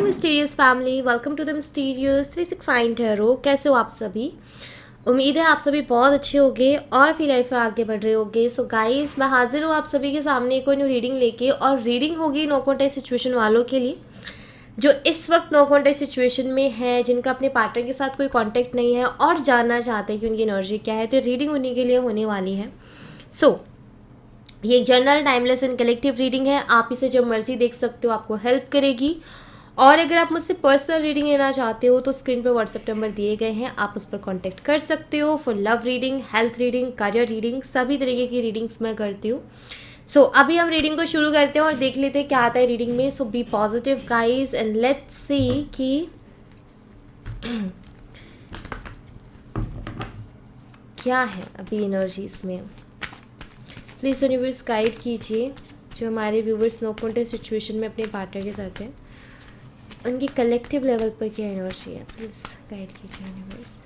Mysterious family, welcome to the mysterious 369 tarot. कैसे हो आप सभी? उम्मीद है आप सभी बहुत अच्छे होंगे और फिर लाइफ में आगे बढ़ रहे होंगे। सो गाइस, मैं हाजिर हूँ आप सभी के सामने एक और न्यू रीडिंग लेके, और रीडिंग होगी नो कॉन्टेक्ट सिचुएशन वालों के लिए जो इस वक्त नो कॉन्टेक्ट सिचुएशन में है, जिनका अपने पार्टनर के साथ कोई कॉन्टेक्ट नहीं है और जानना चाहते हैं कि उनकी एनर्जी क्या है। तो रीडिंग उन्हीं के लिए होने वाली है। सो ये एक general timeless and collective reading है। आप इसे जब मर्जी देख सकते हो, आपको हेल्प करेगी। और अगर आप मुझसे पर्सनल रीडिंग लेना चाहते हो तो स्क्रीन पर व्हाट्सएप नंबर दिए गए हैं, आप उस पर कांटेक्ट कर सकते हो for love reading, health reading, career reading, सभी तरीके की रीडिंग्स मैं करती हूँ। सो अभी हम रीडिंग को शुरू करते हैं और देख लेते हैं क्या आता है रीडिंग में। So be positive guys and let's see कि क्या है अभी एनर्जीज में। प्लीज़ यूनिवर्स गाइड कीजिए जो हमारे व्यूवर्स नो कॉन्टेक्ट सिचुएशन में अपने पार्टनर के साथ हैं, उनकी कलेक्टिव लेवल पर क्या एनर्जी है। प्लीज़ गाइड कीजिए universe.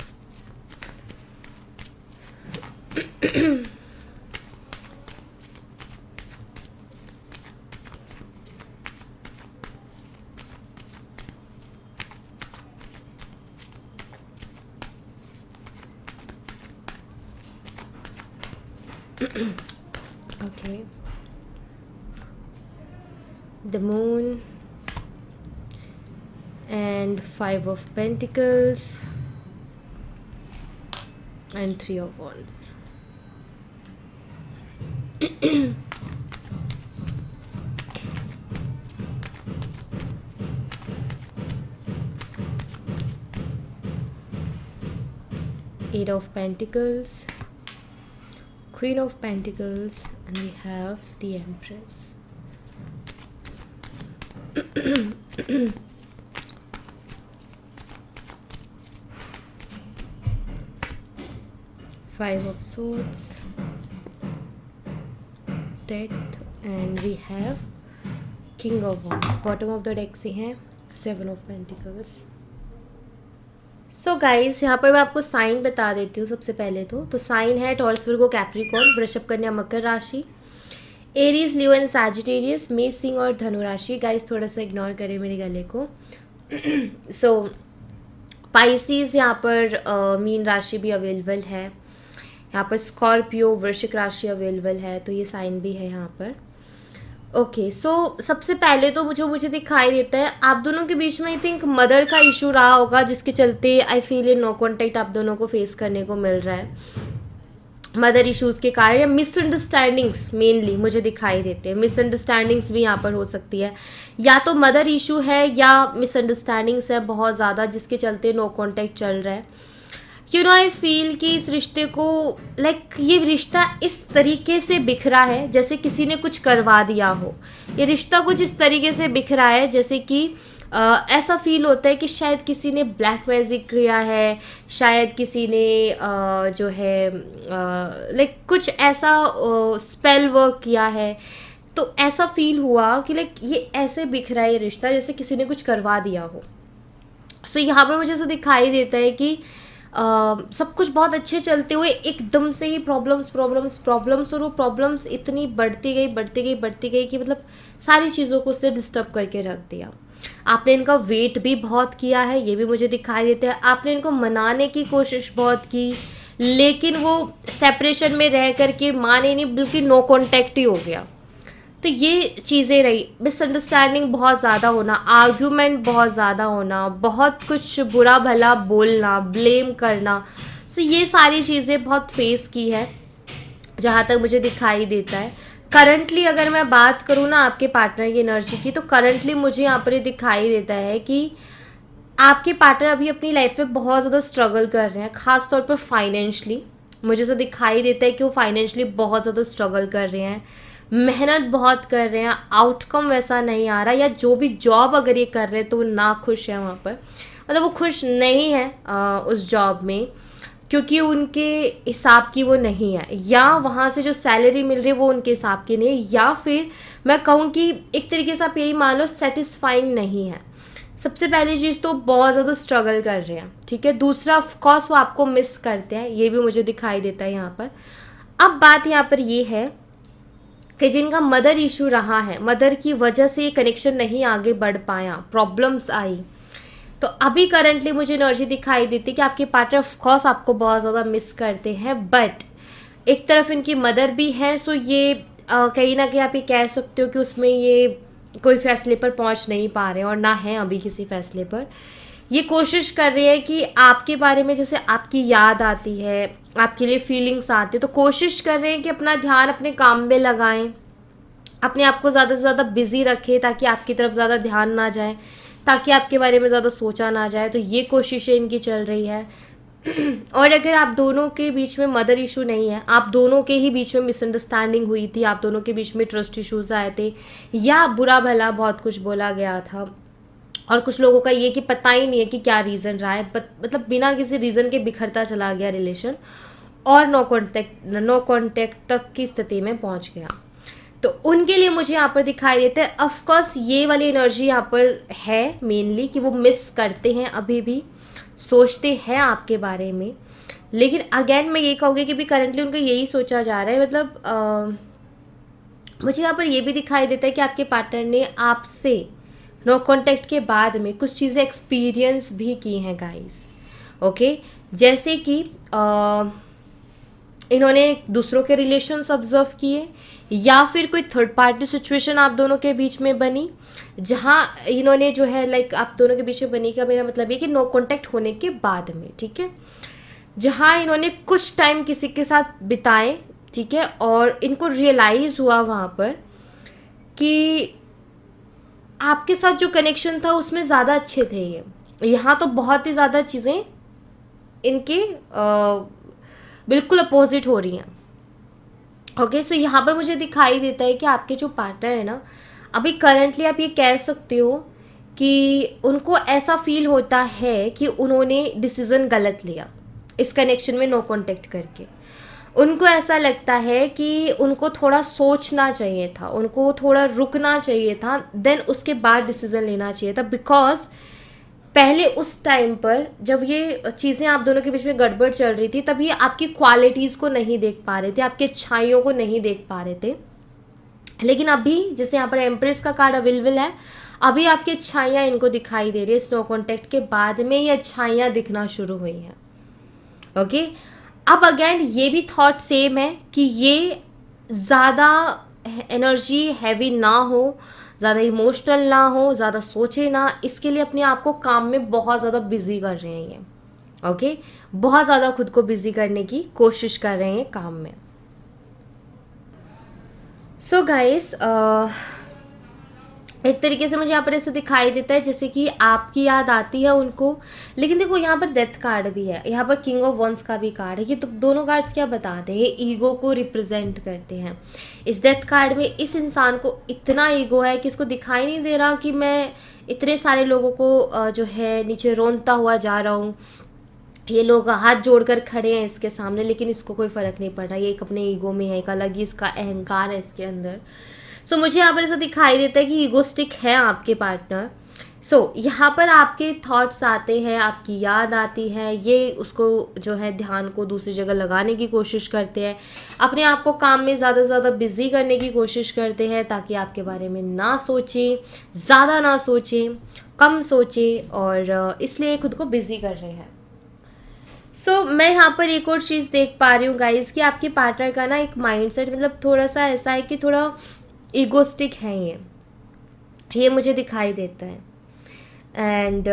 Okay. The moon and 5 of Pentacles and 3 of Wands. Eight of Pentacles, Queen of Pentacles, and we have the Empress. Five of Swords, Death, and we have King of Wands. Bottom of the deck से है Seven of Pentacles. So guys, यहाँ पर मैं आपको sign बता देती हूँ। सबसे पहले तो साइन है टॉरस, वर्गो, कैप्रिकॉर्न, वृषभ, कन्या, मकर राशि, एरीज, लियो एंड सैजिटेरियस, मेष, सिंह और धनु राशि। गाइस थोड़ा सा इग्नोर करें मेरे गले को। सो पाइसिस यहाँ पर मीन राशि भी अवेलेबल है, यहाँ पर स्कॉर्पियो, वृश्चिक राशि अवेलेबल है, तो ये साइन भी है यहाँ पर। ओके, सो सबसे पहले तो मुझे दिखाई देता है आप दोनों के बीच में आई थिंक मदर का इशू रहा होगा, जिसके चलते I feel in no contact आप दोनों को फेस करने को मिल रहा है। मदर इश्यूज़ के कारण या मिसअंडरस्टैंडिंग्स मेनली मुझे दिखाई देते हैं। मिसअंडरस्टैंडिंग्स भी यहाँ पर हो सकती है, या तो मदर इशू है या मिसअंडरस्टैंडिंग्स है बहुत ज़्यादा, जिसके चलते नो कॉन्टेक्ट चल रहा है। आई फील कि इस रिश्ते को ये रिश्ता इस तरीके से बिखरा है जैसे किसी ने कुछ करवा दिया हो। ये रिश्ता कुछ इस तरीके से बिखरा है जैसे कि ऐसा फील होता है कि शायद किसी ने ब्लैक मैजिक किया है, शायद किसी ने जो है कुछ ऐसा स्पेल वर्क किया है। तो ऐसा फील हुआ कि ये ऐसे बिखरा है ये रिश्ता जैसे किसी ने कुछ करवा दिया हो। सो यहाँ पर मुझे ऐसा दिखाई देता है कि सब कुछ बहुत अच्छे चलते हुए एकदम से ही प्रॉब्लम्स और वो प्रॉब्लम्स इतनी बढ़ती गई कि मतलब सारी चीज़ों को उसने डिस्टर्ब करके रख दिया। आपने इनका वेट भी बहुत किया है, ये भी मुझे दिखाई देता है। आपने इनको मनाने की कोशिश बहुत की, लेकिन वो सेपरेशन में रह करके माने नहीं, बिल्कुल नो कॉन्टेक्ट ही हो गया। तो ये चीज़ें रही, मिसअंडरस्टैंडिंग बहुत ज़्यादा होना, आर्ग्यूमेंट बहुत ज़्यादा होना, बहुत कुछ बुरा भला बोलना, ब्लेम करना। सो ये सारी चीज़ें बहुत फेस की है जहाँ तक मुझे दिखाई देता है। करंटली अगर मैं बात करूँ ना आपके पार्टनर की एनर्जी की, तो करंटली मुझे यहाँ पर ये दिखाई देता है कि आपके पार्टनर अभी अपनी लाइफ में बहुत ज़्यादा स्ट्रगल कर रहे हैं, ख़ास तौर पर फाइनेंशली। मुझे ऐसा दिखाई देता है कि वो फाइनेंशली बहुत ज़्यादा स्ट्रगल कर रहे हैं, मेहनत बहुत कर रहे हैं, आउटकम वैसा नहीं आ रहा, या जो भी जॉब अगर ये कर रहे हैं तो वो ना खुश है वहाँ पर, मतलब वो खुश नहीं है उस जॉब में, क्योंकि उनके हिसाब की वो नहीं है, या वहाँ से जो सैलरी मिल रही है वो उनके हिसाब की नहीं है, या फिर मैं कहूँ कि एक तरीके से आप यही मान लो सेटिस्फाइंग नहीं है। सबसे पहली चीज़ तो बहुत ज़्यादा स्ट्रगल कर रहे हैं, ठीक है। दूसरा ऑफकोर्स वो आपको मिस करते हैं, ये भी मुझे दिखाई देता है यहाँ पर। अब बात यहाँ पर ये है कि जिनका मदर इशू रहा है, मदर की वजह से ये कनेक्शन नहीं आगे बढ़ पाया, प्रॉब्लम्स आई, तो अभी करंटली मुझे एनर्जी दिखाई देती है कि आपके पार्टनर ऑफ कोर्स आपको बहुत ज़्यादा मिस करते हैं, बट एक तरफ इनकी मदर भी है, सो ये कहीं ना कहीं आप ये कह सकते हो कि उसमें ये कोई फैसले पर पहुंच नहीं पा रहे हैं और ना है अभी किसी फैसले पर। ये कोशिश कर रहे हैं कि आपके बारे में जैसे आपकी याद आती है, आपके लिए फीलिंग्स आती है, तो कोशिश कर रहे हैं कि अपना ध्यान अपने काम में लगाएं, अपने आप को ज़्यादा से ज़्यादा बिजी रखें ताकि आपकी तरफ ज़्यादा ध्यान ना जाए, ताकि आपके बारे में ज़्यादा सोचा ना जाए। तो ये कोशिशें इनकी चल रही है। और अगर आप दोनों के बीच में मदर इशू नहीं है, आप दोनों के ही बीच में मिसअंडरस्टैंडिंग हुई थी, आप दोनों के बीच में ट्रस्ट इश्यूज आए थे, या बुरा भला बहुत कुछ बोला गया था, और कुछ लोगों का ये कि पता ही नहीं है कि क्या रीज़न रहा है, मतलब बिना किसी रीज़न के बिखरता चला गया रिलेशन और नो कॉन्टेक्ट तक की स्थिति में पहुंच गया। तो उनके लिए मुझे यहाँ पर दिखाई देता है, ऑफकोर्स ये वाली एनर्जी यहाँ पर है मेनली कि वो मिस करते हैं, अभी भी सोचते हैं आपके बारे में। लेकिन अगेन मैं ये कहूँगी कि भी करंटली उनका यही सोचा जा रहा है, मतलब मुझे यहाँ पर ये भी दिखाई देता है कि आपके पार्टनर ने आपसे नो कॉन्टेक्ट के बाद में कुछ चीज़ें एक्सपीरियंस भी की हैं गाइस, ओके। जैसे कि इन्होंने दूसरों के रिलेशंस ऑब्जर्व किए, या फिर कोई थर्ड पार्टी सिचुएशन आप दोनों के बीच में बनी, जहाँ इन्होंने जो है लाइक आप दोनों के बीच में बनी का मेरा मतलब ये कि नो कॉन्टेक्ट होने के बाद में, ठीक है, जहाँ इन्होंने कुछ टाइम किसी के साथ बिताए, ठीक है, और इनको रियलाइज़ हुआ वहाँ पर कि आपके साथ जो कनेक्शन था उसमें ज़्यादा अच्छे थे ये, यहाँ तो बहुत ही ज़्यादा चीज़ें इनके बिल्कुल अपोजिट हो रही हैं, ओके। सो यहाँ पर मुझे दिखाई देता है कि आपके जो पार्टनर है ना, अभी करंटली आप ये कह सकते हो कि उनको ऐसा फील होता है कि उन्होंने डिसीज़न गलत लिया इस कनेक्शन में नो कॉन्टेक्ट करके। उनको ऐसा लगता है कि उनको थोड़ा सोचना चाहिए था, उनको थोड़ा रुकना चाहिए था, देन उसके बाद डिसीज़न लेना चाहिए था, बिकॉज पहले उस टाइम पर जब ये चीज़ें आप दोनों के बीच में गड़बड़ चल रही थी, तब ये आपकी क्वालिटीज़ को नहीं देख पा रहे थे, आपकी अच्छाइयों को नहीं देख पा रहे थे। लेकिन अभी जैसे यहाँ पर एम्प्रेस का कार्ड अवेलेबल है, अभी आपकी अच्छाइयाँ इनको दिखाई दे रही है, स्नो कॉन्टेक्ट के बाद में ये अच्छाइयाँ दिखना शुरू हुई हैं, ओके। अब अगेन ये भी थॉट सेम है कि ये ज़्यादा एनर्जी हैवी ना हो, ज़्यादा इमोशनल ना हो, ज़्यादा सोचे ना, इसके लिए अपने आप को काम में बहुत ज़्यादा बिजी कर रहे हैं ये, ओके। बहुत ज़्यादा खुद को बिजी करने की कोशिश कर रहे हैं काम में। सो गाइस, एक तरीके से मुझे यहाँ पर ऐसे दिखाई देता है जैसे कि आपकी याद आती है उनको। लेकिन देखो यहाँ पर डेथ कार्ड भी है, यहाँ पर किंग ऑफ वंस का भी कार्ड है। ये तो दोनों कार्ड्स क्या बताते हैं, ये ईगो को रिप्रेजेंट करते हैं। इस डेथ कार्ड में इस इंसान को इतना ईगो है कि इसको दिखाई नहीं दे रहा कि मैं इतने सारे लोगों को जो है नीचे रोनता हुआ जा रहा हूँ, ये लोग हाथ जोड़कर खड़े हैं इसके सामने, लेकिन इसको कोई फ़र्क नहीं पड़ रहा। ये एक अपने ईगो में है, एक अलग ही इसका अहंकार है इसके अंदर। सो मुझे यहाँ पर ऐसा दिखाई देता है कि ईगोस्टिक है आपके पार्टनर। सो यहाँ पर आपके थॉट्स आते हैं, आपकी याद आती है, ये उसको जो है ध्यान को दूसरी जगह लगाने की कोशिश करते हैं, अपने आप को काम में ज़्यादा से ज़्यादा बिजी करने की कोशिश करते हैं ताकि आपके बारे में ना सोचें, ज़्यादा ना सोचें, कम सोचें, और इसलिए खुद को बिजी कर रहे हैं। सो मैं यहाँ पर एक और चीज़ देख पा रही हूँ गाइस कि आपके पार्टनर का ना एक माइंडसेट मतलब थोड़ा सा ऐसा है कि थोड़ा ईगोस्टिक है ये मुझे दिखाई देता है। एंड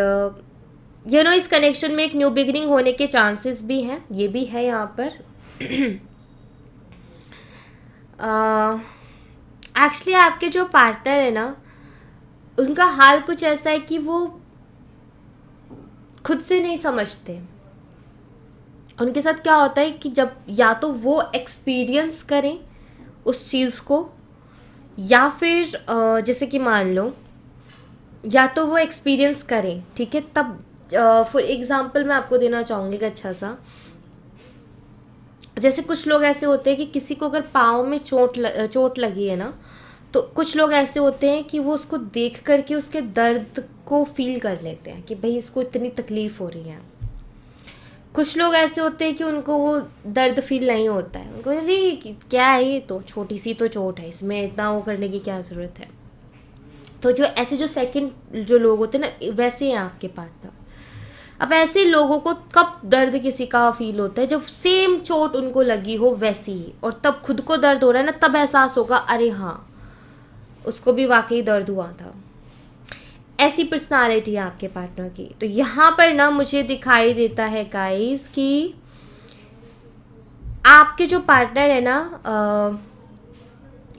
यू नो इस कनेक्शन में एक न्यू बिगिनिंग होने के चांसेस भी हैं, ये भी है यहाँ पर। एक्चुअली आपके जो पार्टनर है ना, उनका हाल कुछ ऐसा है कि वो खुद से नहीं समझते। उनके साथ क्या होता है कि जब या तो वो एक्सपीरियंस करें उस चीज़ को, या फिर जैसे कि मान लो या तो वो एक्सपीरियंस करें, ठीक है, तब फॉर एग्जांपल मैं आपको देना चाहूँगी एक अच्छा सा। जैसे कुछ लोग ऐसे होते हैं कि किसी को अगर पाँव में चोट लगी है ना, तो कुछ लोग ऐसे होते हैं कि वो उसको देख करके उसके दर्द को फील कर लेते हैं कि भाई इसको इतनी तकलीफ़ हो रही है। कुछ लोग ऐसे होते हैं कि उनको वो दर्द फील नहीं होता है, उनको अरे क्या है ये तो छोटी सी तो चोट है, इसमें इतना वो करने की क्या ज़रूरत है। तो जो ऐसे जो सेकंड जो लोग होते हैं ना, वैसे हैं आपके पार्टनर। अब ऐसे लोगों को कब दर्द किसी का फील होता है, जब सेम चोट उनको लगी हो वैसी ही, और तब खुद को दर्द हो रहा है ना, तब एहसास होगा अरे हाँ उसको भी वाकई दर्द हुआ था। ऐसी पर्सनालिटी है आपके पार्टनर की। तो यहाँ पर ना मुझे दिखाई देता है गाइस कि आपके जो पार्टनर है ना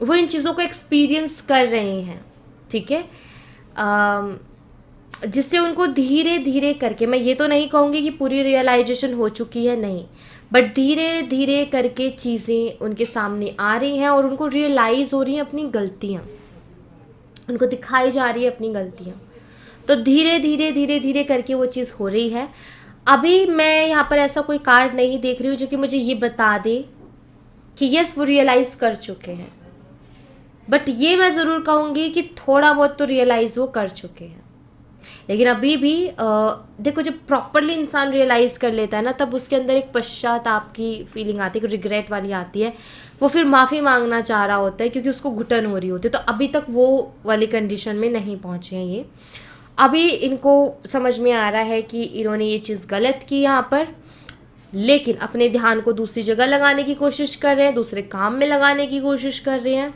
वो इन चीज़ों को एक्सपीरियंस कर रहे हैं, ठीक है, जिससे उनको धीरे धीरे करके, मैं ये तो नहीं कहूँगी कि पूरी रियलाइजेशन हो चुकी है, नहीं, बट धीरे धीरे करके चीज़ें उनके सामने आ रही हैं और उनको रियलाइज़ हो रही हैं अपनी गलतियाँ, उनको दिखाई जा रही है अपनी गलतियाँ। तो धीरे धीरे धीरे धीरे करके वो चीज़ हो रही है। अभी मैं यहाँ पर ऐसा कोई कार्ड नहीं देख रही हूँ जो कि मुझे ये बता दे कि यस वो रियलाइज़ कर चुके हैं, बट ये मैं ज़रूर कहूँगी कि थोड़ा बहुत तो रियलाइज़ वो कर चुके हैं। लेकिन अभी भी देखो, जब प्रॉपरली इंसान रियलाइज़ कर लेता है ना, तब उसके अंदर एक पश्चाताप की फीलिंग आती है, रिग्रेट वाली आती है। वो फिर माफ़ी मांगना चाह रहा होता है क्योंकि उसको घुटन हो रही होती है। तो अभी तक वो वाली कंडीशन में नहीं पहुँचे हैं ये। अभी इनको समझ में आ रहा है कि इन्होंने ये चीज़ गलत की यहाँ पर, लेकिन अपने ध्यान को दूसरी जगह लगाने की कोशिश कर रहे हैं, दूसरे काम में लगाने की कोशिश कर रहे हैं,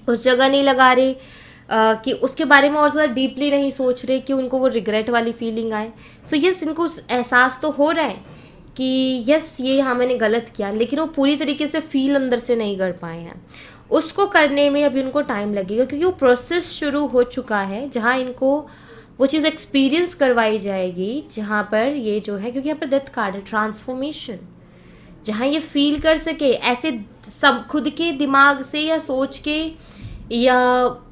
उस जगह नहीं लगा रहे कि उसके बारे में और ज़्यादा डीपली नहीं सोच रहे कि उनको वो रिग्रेट वाली फीलिंग आए। सो यस, इनको एहसास तो हो रहा है कि यस ये यहाँ मैंने गलत किया, लेकिन वो पूरी तरीके से फील अंदर से नहीं कर पाए हैं। उसको करने में अभी उनको टाइम लगेगा क्योंकि वो प्रोसेस शुरू हो चुका है, जहाँ इनको वो चीज़ एक्सपीरियंस करवाई जाएगी, जहाँ पर ये जो है, क्योंकि यहाँ पर डेथ कार्ड है, ट्रांसफॉर्मेशन, जहाँ ये फील कर सके, ऐसे सब खुद के दिमाग से या सोच के या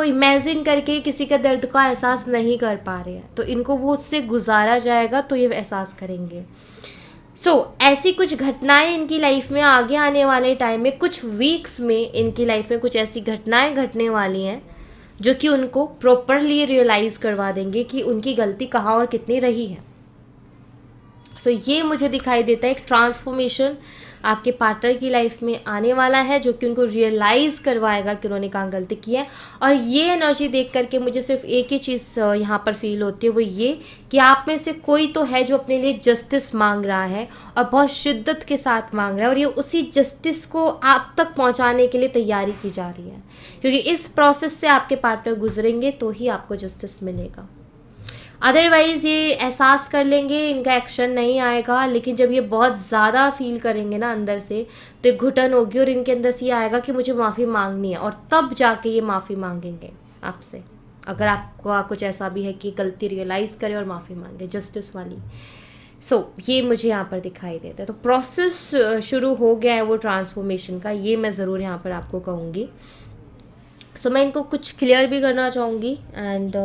इमेजिन करके किसी का दर्द का एहसास नहीं कर पा रहे हैं, तो इनको वो उससे गुजारा जाएगा तो ये एहसास करेंगे। ऐसी कुछ घटनाएं इनकी लाइफ में आगे आने वाले टाइम में, कुछ वीक्स में इनकी लाइफ में कुछ ऐसी घटनाएं घटने वाली हैं जो कि उनको प्रॉपरली रियलाइज़ करवा देंगे कि उनकी गलती कहाँ और कितनी रही है। ये मुझे दिखाई देता है एक ट्रांसफॉर्मेशन आपके पार्टनर की लाइफ में आने वाला है, जो कि उनको रियलाइज़ करवाएगा कि उन्होंने कहाँ गलती की है। और ये एनर्जी देख करके मुझे सिर्फ एक ही चीज़ यहाँ पर फील होती है, वो ये कि आप में से कोई तो है जो अपने लिए जस्टिस मांग रहा है और बहुत शिद्दत के साथ मांग रहा है, और ये उसी जस्टिस को आप तक पहुँचाने के लिए तैयारी की जा रही है, क्योंकि इस प्रोसेस से आपके पार्टनर गुजरेंगे तो ही आपको जस्टिस मिलेगा। अदरवाइज़ ये एहसास कर लेंगे, इनका एक्शन नहीं आएगा, लेकिन जब ये बहुत ज़्यादा फील करेंगे ना अंदर से, तो एक घुटन होगी और इनके अंदर से ये आएगा कि मुझे माफ़ी मांगनी है, और तब जाके ये माफ़ी मांगेंगे आपसे। अगर आपका कुछ ऐसा भी है कि गलती रियलाइज़ करे और माफ़ी मांगे, जस्टिस वाली। ये मुझे यहाँ पर दिखाई देता है। तो प्रोसेस शुरू हो गया है वो ट्रांसफॉर्मेशन का, ये मैं ज़रूर यहाँ पर आपको कहूँगी। मैं इनको कुछ क्लियर भी करना चाहूँगी, एंड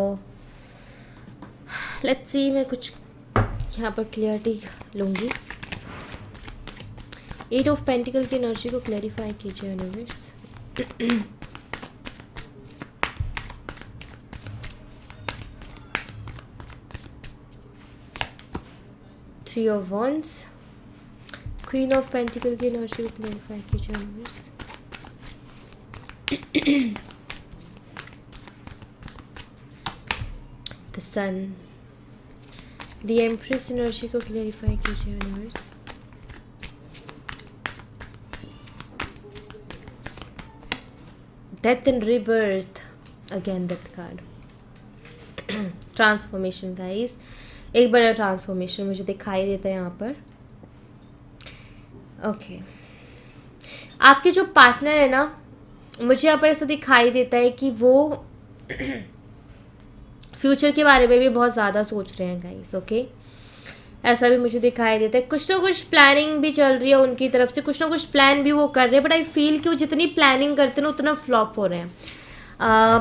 लेट्स सी, मैं कुछ यहाँ पर क्लियरिटी लूँगी। 8 ऑफ पेंटिकल की एनर्जी को क्लैरिफाई कीजिए universe. 3 of wands, queen of pentacle की एनर्जी को क्लैरिफाई कीजिए universe. The sun, the empress energy को क्लैरिफाई कीजिए universe. Death and rebirth, again death card. Transformation guys, एक बड़ा ट्रांसफॉर्मेशन मुझे दिखाई देता है यहाँ पर। ओके, आपके जो पार्टनर है ना, मुझे यहाँ पर ऐसा दिखाई देता है कि वो फ्यूचर के बारे में भी बहुत ज़्यादा सोच रहे हैं गाइस। ओके, ऐसा भी मुझे दिखाई देता है। कुछ ना कुछ प्लानिंग भी चल रही है उनकी तरफ से, कुछ ना कुछ प्लान भी वो कर रहे हैं, बट आई फील कि वो जितनी प्लानिंग करते हैं ना उतना फ्लॉप हो रहे हैं।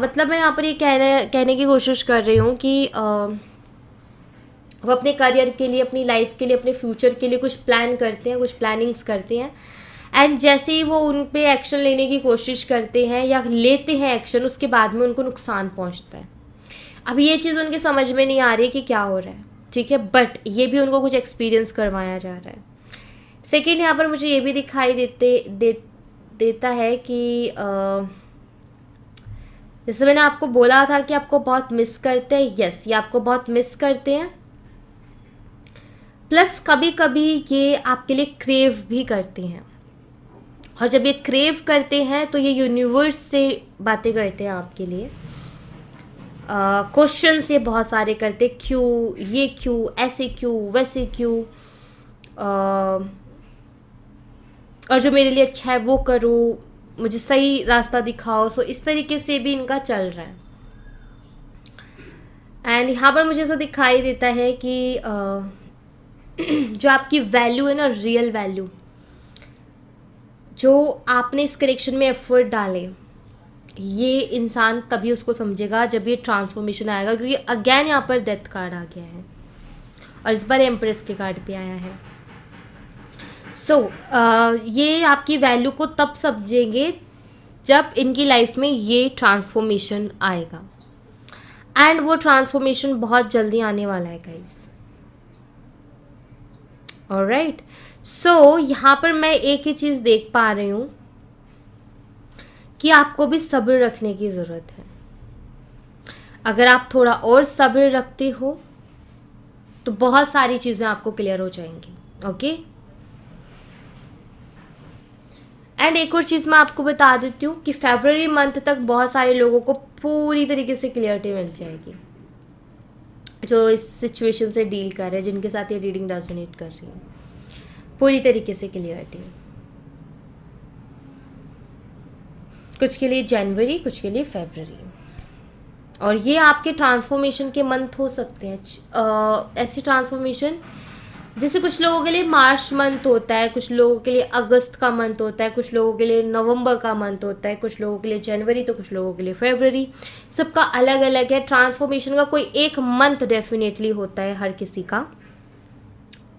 मतलब मैं यहाँ पर ये कहने की कोशिश कर रही हूँ कि वो अपने करियर के लिए, अपनी लाइफ के लिए, अपने फ्यूचर के लिए कुछ प्लान करते हैं, कुछ प्लानिंग्स करते हैं, एंड जैसे ही वो उन पे एक्शन लेने की कोशिश करते हैं या लेते हैं एक्शन, उसके बाद में उनको नुकसान पहुँचता है। अब ये चीज़ उनके समझ में नहीं आ रही कि क्या हो रहा है। ठीक है, बट ये भी उनको कुछ एक्सपीरियंस करवाया जा रहा है। सेकेंड, यहाँ पर मुझे ये भी दिखाई देता है कि जैसे मैंने आपको बोला था कि आपको बहुत मिस करते हैं, यस ये आपको बहुत मिस करते हैं, प्लस कभी कभी ये आपके लिए क्रेव भी करते हैं। और जब ये क्रेव करते हैं तो ये यूनिवर्स से बातें करते हैं आपके लिए। क्वेश्चंस ये बहुत सारे करते, क्यों, ये क्यों, ऐसे क्यों, वैसे क्यों, और जो मेरे लिए अच्छा है वो करो, मुझे सही रास्ता दिखाओ। सो इस तरीके से भी इनका चल रहा है। एंड यहाँ पर मुझे ऐसा दिखाई देता है कि जो आपकी वैल्यू है ना, रियल वैल्यू, जो आपने इस कनेक्शन में एफर्ट डाले, ये इंसान तभी उसको समझेगा जब ये ट्रांसफॉर्मेशन आएगा। क्योंकि अगेन यहाँ पर डेथ कार्ड आ गया है और इस बार एम्प्रेस के कार्ड पे आया है। सो ये आपकी वैल्यू को तब समझेंगे जब इनकी लाइफ में ये ट्रांसफॉर्मेशन आएगा। एंड वो ट्रांसफॉर्मेशन बहुत जल्दी आने वाला है गाइस। ऑलराइट, सो यहाँ पर मैं एक ही चीज़ देख पा रही हूँ कि आपको भी सब्र रखने की ज़रूरत है। अगर आप थोड़ा और सब्र रखते हो तो बहुत सारी चीज़ें आपको क्लियर हो जाएंगी। ओके, एंड एक और चीज़ मैं आपको बता देती हूँ कि फरवरी मंथ तक बहुत सारे लोगों को पूरी तरीके से क्लियरिटी मिल जाएगी, जो इस सिचुएशन से डील कर रहे हैं, जिनके साथ ये रीडिंग रेजोनेट कर रही है, पूरी तरीके से क्लियरिटी। कुछ के लिए जनवरी, कुछ के लिए फरवरी। और ये आपके ट्रांसफॉर्मेशन के मंथ हो सकते हैं। ऐसी ट्रांसफॉर्मेशन जैसे कुछ लोगों के लिए मार्च मंथ होता है, कुछ लोगों के लिए अगस्त का मंथ होता है, कुछ लोगों के लिए नवंबर का मंथ होता है, कुछ लोगों के लिए जनवरी, तो कुछ लोगों के लिए फरवरी। सबका अलग अलग है। ट्रांसफॉर्मेशन का कोई एक मंथ डेफिनेटली होता है हर किसी का।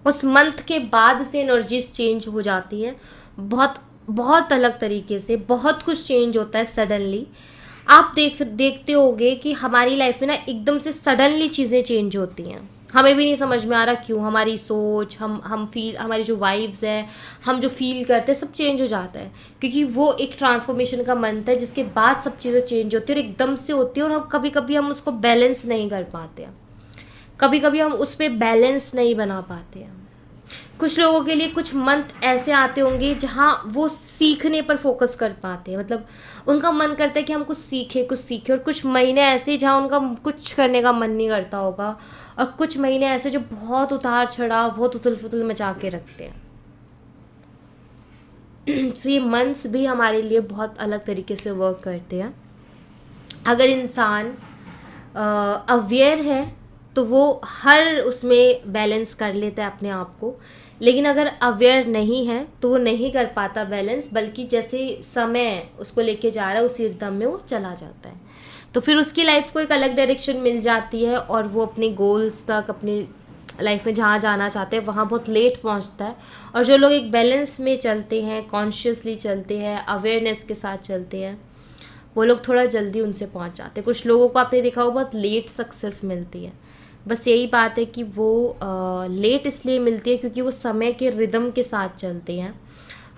उस मंथ के बाद से एनर्जीज चेंज हो जाती है, बहुत बहुत अलग तरीके से, बहुत कुछ चेंज होता है सडनली। आप देखते होगे कि हमारी लाइफ में ना एकदम से सडनली चीज़ें चेंज होती हैं, हमें भी नहीं समझ में आ रहा क्यों। हमारी सोच, हम फील, हमारी जो वाइब्स है, हम जो फील करते हैं, सब चेंज हो जाता है। क्योंकि वो एक ट्रांसफॉर्मेशन का मंथ है जिसके बाद सब चीज़ें चेंज होती है और एकदम से होती है। और हम कभी कभी हम उसको बैलेंस नहीं कर पाते हैं, कभी कभी हम उस पर बैलेंस नहीं बना पाते हैं। कुछ लोगों के लिए कुछ मंथ ऐसे आते होंगे जहाँ वो सीखने पर फोकस कर पाते हैं, मतलब उनका मन करता है कि हम कुछ सीखें। और कुछ महीने ऐसे जहाँ उनका कुछ करने का मन नहीं करता होगा, और कुछ महीने ऐसे जो बहुत उतार चढ़ाव, बहुत उथल पुथल मचा के रखते हैं। तो ये मंथ्स भी हमारे लिए बहुत अलग तरीके से वर्क करते हैं। अगर इंसान अवेयर है तो वो हर उसमें बैलेंस कर लेता है अपने आप को, लेकिन अगर अवेयर नहीं है तो वो नहीं कर पाता बैलेंस, बल्कि जैसे समय उसको लेके जा रहा है उसी रिदम में वो चला जाता है। तो फिर उसकी लाइफ को एक अलग डायरेक्शन मिल जाती है और वो अपने गोल्स तक, अपनी लाइफ में जहाँ जाना चाहते हैं वहाँ बहुत लेट पहुँचता है। और जो लोग एक बैलेंस में चलते हैं, कॉन्शियसली चलते हैं, अवेयरनेस के साथ चलते हैं, वो लोग थोड़ा जल्दी उनसे पहुँच जाते हैं। कुछ लोगों को आपने देखा हो बहुत लेट सक्सेस मिलती है। बस यही बात है कि वो लेट इसलिए मिलती है क्योंकि वो समय के रिदम के साथ चलते हैं।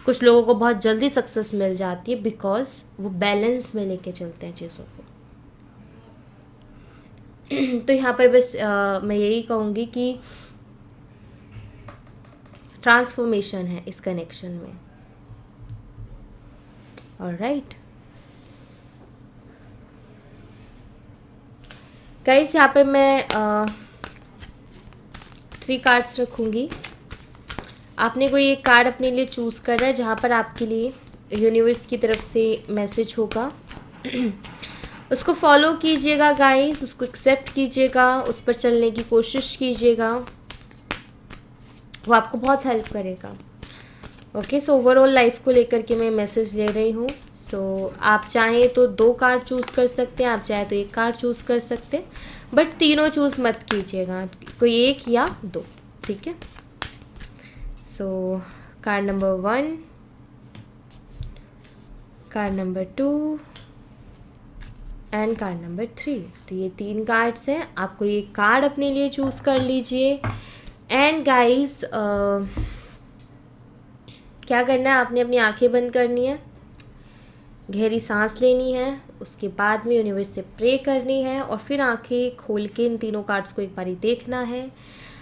कुछ लोगों को बहुत जल्दी सक्सेस मिल जाती है बिकॉज वो बैलेंस में लेके चलते हैं चीज़ों को। तो यहाँ पर बस मैं यही कहूँगी कि ट्रांसफॉर्मेशन है इस कनेक्शन में। ऑलराइट गाइस, यहाँ पर मैं 3 कार्ड्स रखूँगी। आपने कोई एक कार्ड अपने लिए चूज़ करना है जहाँ पर आपके लिए यूनिवर्स की तरफ से मैसेज होगा। उसको फॉलो कीजिएगा गाइस, उसको एक्सेप्ट कीजिएगा, उस पर चलने की कोशिश कीजिएगा, वो आपको बहुत हेल्प करेगा। ओके, सो ओवरऑल लाइफ को लेकर के मैं मैसेज ले रही हूँ। सो आप चाहें तो 2 कार्ड चूज़ कर सकते हैं, आप चाहें तो 1 कार्ड चूज़ कर सकते हैं, बट तीनों चूज़ मत कीजिएगा, कोई 1 या 2, ठीक है। So card number 1, card number 2 and card number 3। तो ये 3 कार्ड्स हैं, आपको ये कार्ड अपने लिए चूज़ कर लीजिए। एंड गाइस क्या करना है, आपने अपनी आंखें बंद करनी है, गहरी सांस लेनी है, उसके बाद में यूनिवर्स से प्रे करनी है और फिर आंखें खोल के इन तीनों कार्ड्स को एक बारी देखना है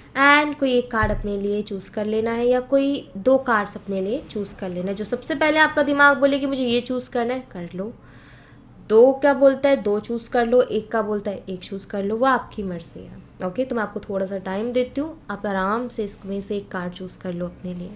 एंड कोई एक कार्ड अपने लिए चूज़ कर लेना है या कोई 2 कार्ड्स अपने लिए चूज़ कर लेना है। जो सबसे पहले आपका दिमाग बोले कि मुझे ये चूज़ करना है, कर लो। 2 क्या बोलता है 2 चूज़ कर लो, 1 का बोलता है 1 चूज़ कर लो, वो आपकी मर्ज़ी है। ओके, तो मैं आपको थोड़ा सा टाइम देती हूँ, आप आराम से इसमें से एक कार्ड चूज़ कर लो अपने लिए।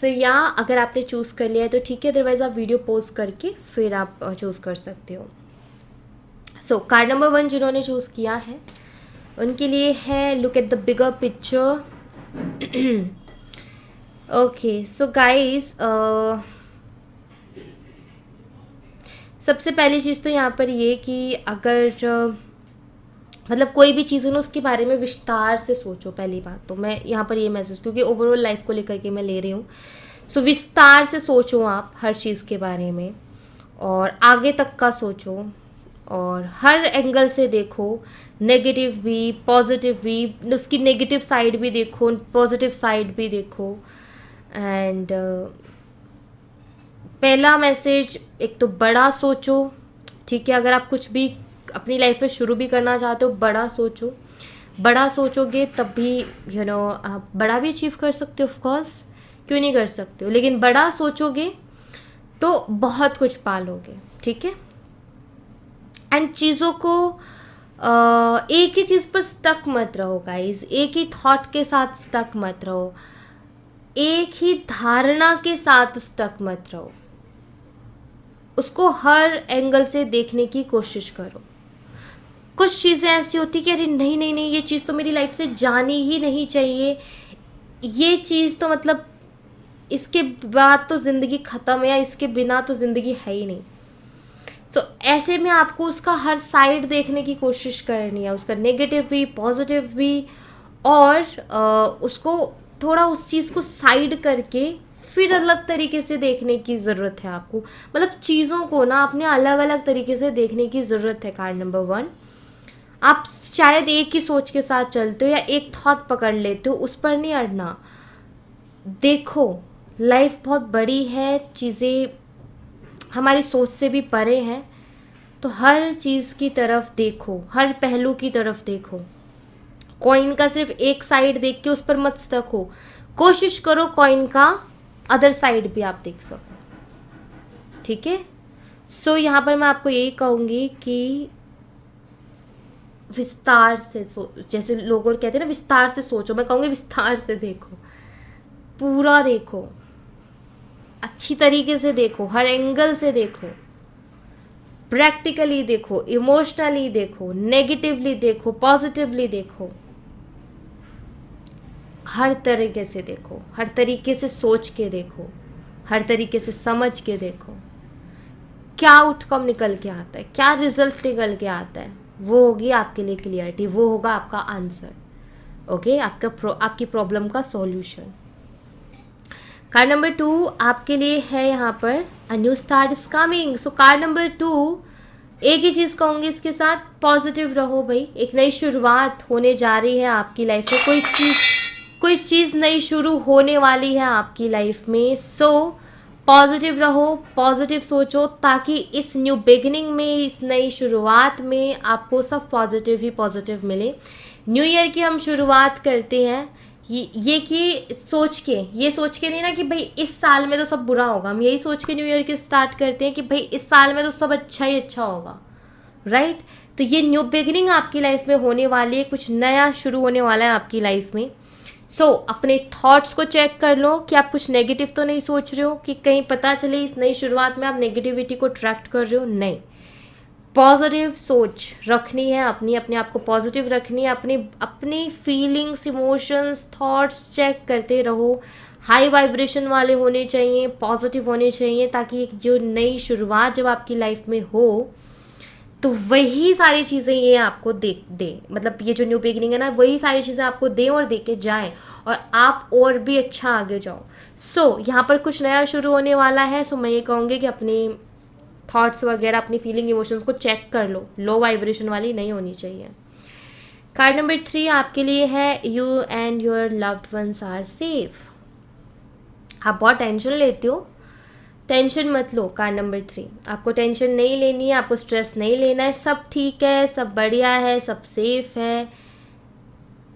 या अगर आपने चूज़ कर लिया है तो ठीक है, अदरवाइज़ आप वीडियो पॉज करके फिर आप चूज़ कर सकते हो। कार्ड नंबर 1 जिन्होंने चूज़ किया है उनके लिए है look at the bigger picture. Okay, so guys सबसे पहली चीज़ तो यहाँ पर ये कि अगर मतलब कोई भी चीज़ है ना उसके बारे में विस्तार से सोचो। पहली बात तो मैं यहाँ पर ये मैसेज, क्योंकि ओवरऑल लाइफ को लेकर के मैं ले रही हूँ, सो विस्तार से सोचो आप हर चीज़ के बारे में और आगे तक का सोचो और हर एंगल से देखो, नेगेटिव भी पॉजिटिव भी, उसकी नेगेटिव साइड भी देखो, पॉजिटिव साइड भी देखो। एंड पहला मैसेज, एक तो बड़ा सोचो, ठीक है। अगर आप कुछ भी अपनी लाइफ में शुरू भी करना चाहते हो, बड़ा सोचो। बड़ा सोचोगे तब भी आप बड़ा भी अचीव कर सकते हो, ऑफ कोर्स क्यों नहीं कर सकते हो, लेकिन बड़ा सोचोगे तो बहुत कुछ पालोगे, ठीक है। एंड चीज़ों को एक ही चीज़ पर स्टक मत रहो गाइज, एक ही थॉट के साथ स्टक मत रहो, एक ही धारणा के साथ स्टक मत रहो, उसको हर एंगल से देखने की कोशिश करो। कुछ चीज़ें ऐसी होती कि अरे नहीं नहीं नहीं, ये चीज़ तो मेरी लाइफ से जानी ही नहीं चाहिए, ये चीज़ तो मतलब इसके बाद तो ज़िंदगी ख़त्म है या इसके बिना तो ज़िंदगी है ही नहीं। ऐसे में आपको उसका हर साइड देखने की कोशिश करनी है, उसका नेगेटिव भी पॉजिटिव भी, और उसको थोड़ा उस चीज़ को साइड करके फिर अलग तरीके से देखने की ज़रूरत है आपको। मतलब चीज़ों को ना अपने अलग अलग तरीके से देखने की ज़रूरत है। कार्ड नंबर 1, आप शायद एक ही सोच के साथ चलते हो या एक थॉट पकड़ लेते हो, उस पर नहीं अड़ना। देखो लाइफ बहुत बड़ी है, चीज़ें हमारी सोच से भी परे हैं, तो हर चीज़ की तरफ देखो, हर पहलू की तरफ देखो। कॉइन का सिर्फ एक साइड देख के उस पर मत स्टक हो, कोशिश करो कॉइन का अदर साइड भी आप देख सको, ठीक है। यहाँ पर मैं आपको यही कहूँगी कि विस्तार से जैसे लोगों कहते हैं ना विस्तार से सोचो, मैं कहूँगी विस्तार से देखो, पूरा देखो, अच्छी तरीके से देखो, हर एंगल से देखो, प्रैक्टिकली देखो, इमोशनली देखो, नेगेटिवली देखो, पॉजिटिवली देखो, हर तरीके से देखो, हर तरीके से सोच के देखो, हर तरीके से समझ के देखो क्या आउटकम निकल के आता है, क्या रिजल्ट निकल के आता है, वो होगी आपके लिए क्लियरिटी, वो होगा आपका आंसर, ओके, आपकी प्रॉब्लम का सॉल्यूशन। कार्ड नंबर 2 आपके लिए है यहाँ पर a new start is coming. Card number 2 एक ही चीज़ कहूँगी इसके साथ, पॉजिटिव रहो भाई, एक नई शुरुआत होने जा रही है आपकी लाइफ में, कोई चीज़ नई शुरू होने वाली है आपकी लाइफ में। पॉजिटिव रहो, पॉजिटिव सोचो, ताकि इस न्यू बिगिनिंग में, इस नई शुरुआत में आपको सब पॉजिटिव ही पॉजिटिव मिले। न्यू ईयर की हम शुरुआत करते हैं ये कि ये सोच के नहीं ना कि भाई इस साल में तो सब बुरा होगा, हम यही सोच के न्यू ईयर की स्टार्ट करते हैं कि भाई इस साल में तो सब अच्छा ही अच्छा होगा, राइट। तो ये न्यू बिगिनिंग आपकी लाइफ में होने वाली है, कुछ नया शुरू होने वाला है आपकी लाइफ में। अपने थॉट्स को चेक कर लो कि आप कुछ नेगेटिव तो नहीं सोच रहे हो, कि कहीं पता चले इस नई शुरुआत में आप नेगेटिविटी को अट्रैक्ट कर रहे हो, नहीं। पॉजिटिव सोच रखनी है, अपने आप को पॉजिटिव रखनी है, अपनी फीलिंग्स, इमोशंस, थॉट्स चेक करते रहो। हाई वाइब्रेशन वाले होने चाहिए, पॉजिटिव होने चाहिए, ताकि एक जो नई शुरुआत जब आपकी लाइफ में हो तो वही सारी चीज़ें ये आपको दे मतलब ये जो न्यू बिगिनिंग है ना, वही सारी चीज़ें आपको दें और दे के जाएँ और आप और भी अच्छा आगे जाओ। यहाँ पर कुछ नया शुरू होने वाला है। मैं ये कहूँगी कि अपनी थॉट्स वगैरह, अपनी फीलिंग, इमोशंस को चेक कर लो वाइब्रेशन वाली नहीं होनी चाहिए। कार्ड नंबर 3 आपके लिए है, you and your loved ones are safe. आप बहुत टेंशन लेते हो, टेंशन मत लो। कार्ड नंबर 3, आपको टेंशन नहीं लेनी है, आपको स्ट्रेस नहीं लेना है, सब ठीक है, सब बढ़िया है, सब सेफ है।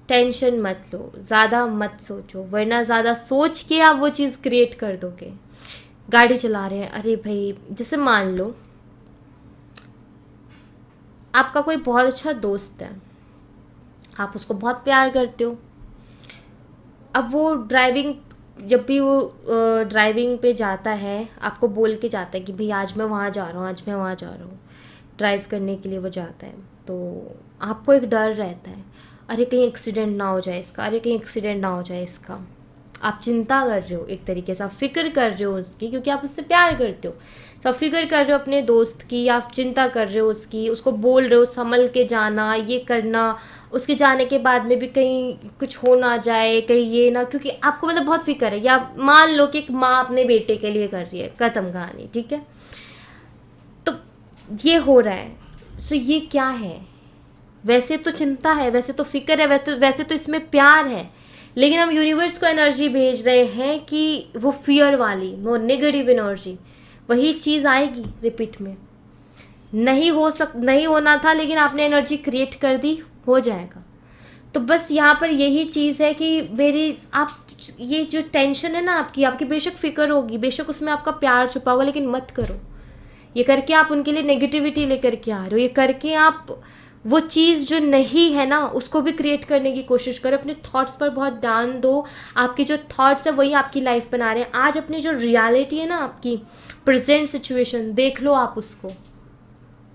टेंशन मत लो, ज़्यादा मत सोचो, वरना ज़्यादा सोच के आप वो चीज़ क्रिएट कर दोगे। गाड़ी चला रहे हैं, अरे भाई, जैसे मान लो आपका कोई बहुत अच्छा दोस्त है, आप उसको बहुत प्यार करते हो। अब वो जब भी वो ड्राइविंग पे जाता है, आपको बोल के जाता है कि भाई आज मैं वहाँ जा रहा हूँ, आज मैं वहाँ जा रहा हूँ, ड्राइव करने के लिए वो जाता है। तो आपको एक डर रहता है, अरे कहीं एक्सीडेंट ना हो जाए इसका, अरे कहीं एक्सीडेंट ना हो जाए इसका। आप चिंता कर रहे हो, एक तरीके से आप फिक्र कर रहे हो उसकी, क्योंकि आप उससे प्यार करते हो। सब फिक्र कर रहे हो अपने दोस्त की, आप चिंता कर रहे हो उसकी, उसको बोल रहे हो संभल के जाना, ये करना, उसके जाने के बाद में भी कहीं कुछ हो ना जाए, कहीं ये ना, क्योंकि आपको मतलब बहुत फिक्र है। या मान लो कि एक माँ अपने बेटे के लिए कर रही है, खत्म कहानी, ठीक है। तो ये हो रहा है, ये क्या है? वैसे तो चिंता है, वैसे तो फिक्र है, वैसे तो इसमें प्यार है, लेकिन हम यूनिवर्स को एनर्जी भेज रहे हैं कि वो फियर वाली, वो नेगेटिव एनर्जी, वही चीज़ आएगी रिपीट में। नहीं होना था, लेकिन आपने एनर्जी क्रिएट कर दी, हो जाएगा। तो बस यहाँ पर यही चीज़ है कि आप ये जो टेंशन है ना आपकी बेशक फिक्र होगी, बेशक उसमें आपका प्यार छुपा होगा, लेकिन मत करो ये करके। आप उनके लिए नेगेटिविटी लेकर के आ रहे हो, ये करके आप वो चीज़ जो नहीं है ना उसको भी क्रिएट करने की कोशिश करो। अपने थॉट्स पर बहुत ध्यान दो, आपकी जो थॉट्स है वही आपकी लाइफ बना रहे हैं। आज अपनी जो रियलिटी है ना, आपकी प्रेजेंट सिचुएशन देख लो आप उसको।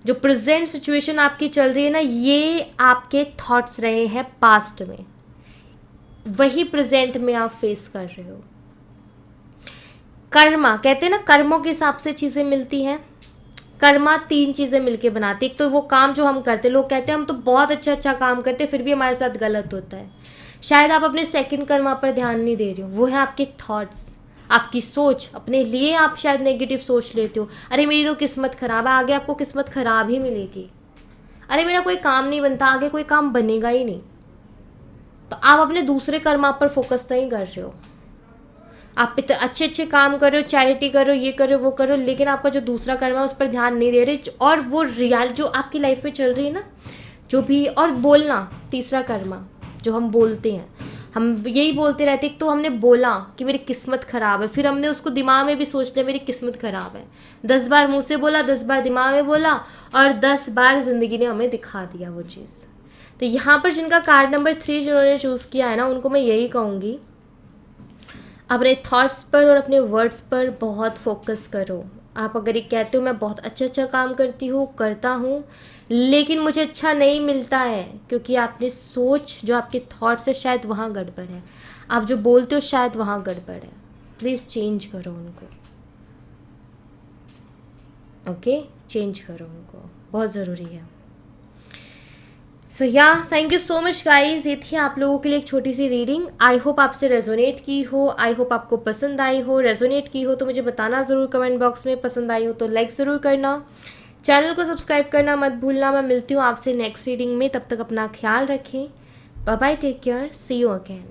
जो प्रेजेंट सिचुएशन आपकी चल रही है ना, ये आपके थॉट्स रहे हैं पास्ट में, वही प्रेजेंट में आप फेस कर रहे हो। कर्मा कहते हैं ना, कर्मों के हिसाब से चीज़ें मिलती हैं। कर्मा 3 चीज़ें मिलके बनाती। एक तो वो काम जो हम करते, लोग कहते हैं हम तो बहुत अच्छा काम करते, फिर भी हमारे साथ गलत होता है। शायद आप अपने सेकंड कर्मा पर ध्यान नहीं दे रहे हो, वो है आपके थॉट्स, आपकी सोच। अपने लिए आप शायद नेगेटिव सोच लेते हो, अरे मेरी तो किस्मत ख़राब है, आगे आपको किस्मत ख़राब ही मिलेगी। अरे मेरा कोई काम नहीं बनता, आगे कोई काम बनेगा ही नहीं। तो आप अपने दूसरे कर्मा पर फोकस नहीं कर रहे हो। आप इतने अच्छे काम कर रहे हो, चैरिटी करो, ये करो, वो करो, लेकिन आपका जो दूसरा कर्मा है उस पर ध्यान नहीं दे रहे। और वो रियल जो आपकी लाइफ में चल रही है ना, जो भी, और बोलना, तीसरा कर्मा जो हम बोलते हैं, हम यही बोलते रहते। एक तो हमने बोला कि मेरी किस्मत ख़राब है, फिर हमने उसको दिमाग में भी सोच लिया मेरी किस्मत ख़राब है। 10 बार मुँह से बोला, 10 बार दिमाग में बोला, और 10 बार ज़िंदगी ने हमें दिखा दिया वो चीज़। तो यहाँ पर जिनका कार्ड नंबर 3 जिन्होंने चूज़ किया है ना, उनको मैं यही कहूँगी, अपने थॉट्स पर और अपने वर्ड्स पर बहुत फोकस करो। आप अगर ये कहते हो मैं बहुत अच्छा काम करता हूँ, लेकिन मुझे अच्छा नहीं मिलता है, क्योंकि आपने सोच, जो आपके थॉट्स है शायद वहाँ गड़बड़ है, आप जो बोलते हो शायद वहाँ गड़बड़ है। प्लीज़ चेंज करो उनको, ओके? चेंज करो उनको, बहुत ज़रूरी है। Thank you so much guys. ये थी आप लोगों के लिए एक छोटी सी रीडिंग। आई होप आपसे रेजोनेट की हो, आई होप आपको पसंद आई हो। रेजोनेट की हो तो मुझे बताना ज़रूर कमेंट बॉक्स में, पसंद आई हो तो लाइक ज़रूर करना, चैनल को सब्सक्राइब करना मत भूलना। मैं मिलती हूँ आपसे नेक्स्ट रीडिंग में, तब तक अपना ख्याल रखें। Bye bye, take care, see you again.